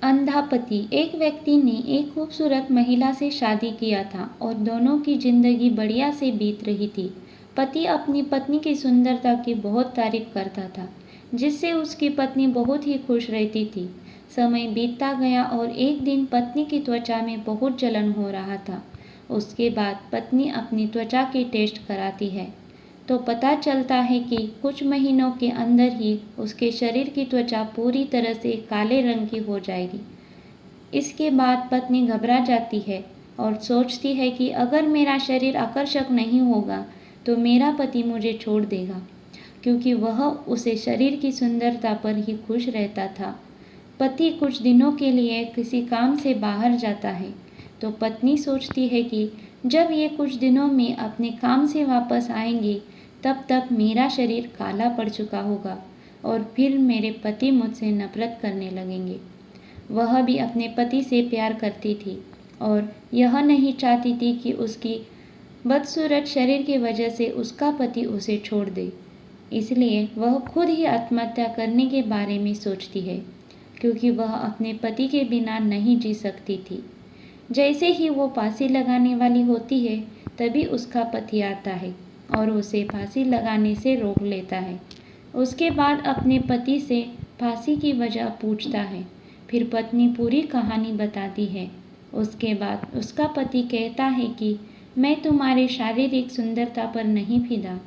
अंधा पति। एक व्यक्ति ने एक खूबसूरत महिला से शादी किया था और दोनों की जिंदगी बढ़िया से बीत रही थी। पति अपनी पत्नी की सुंदरता की बहुत तारीफ करता था, जिससे उसकी पत्नी बहुत ही खुश रहती थी। समय बीतता गया और एक दिन पत्नी की त्वचा में बहुत जलन हो रहा था। उसके बाद पत्नी अपनी त्वचा की टेस्ट कराती है तो पता चलता है कि कुछ महीनों के अंदर ही उसके शरीर की त्वचा पूरी तरह से काले रंग की हो जाएगी। इसके बाद पत्नी घबरा जाती है और सोचती है कि अगर मेरा शरीर आकर्षक नहीं होगा तो मेरा पति मुझे छोड़ देगा, क्योंकि वह उसे शरीर की सुंदरता पर ही खुश रहता था। पति कुछ दिनों के लिए किसी काम से बाहर जाता है तो पत्नी सोचती है कि जब ये कुछ दिनों में अपने काम से वापस आएंगे तब तक मेरा शरीर काला पड़ चुका होगा और फिर मेरे पति मुझसे नफरत करने लगेंगे। वह भी अपने पति से प्यार करती थी और यह नहीं चाहती थी कि उसकी बदसूरत शरीर की वजह से उसका पति उसे छोड़ दे। इसलिए वह खुद ही आत्महत्या करने के बारे में सोचती है, क्योंकि वह अपने पति के बिना नहीं जी सकती थी। जैसे ही वो फांसी लगाने वाली होती है तभी उसका पति आता है और उसे फांसी लगाने से रोक लेता है। उसके बाद अपने पति से फांसी की वजह पूछता है। फिर पत्नी पूरी कहानी बताती है। उसके बाद उसका पति कहता है कि मैं तुम्हारे शारीरिक सुंदरता पर नहीं फिदा,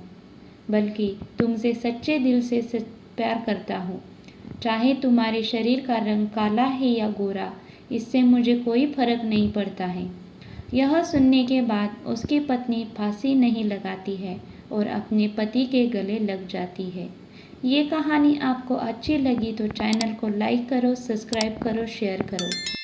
बल्कि तुमसे सच्चे दिल से प्यार करता हूँ। चाहे तुम्हारे शरीर का रंग काला है या गोरा, इससे मुझे कोई फर्क नहीं पड़ता है। यह सुनने के बाद उसकी पत्नी फांसी नहीं लगाती है और अपने पति के गले लग जाती है। ये कहानी आपको अच्छी लगी तो चैनल को लाइक करो, सब्सक्राइब करो, शेयर करो।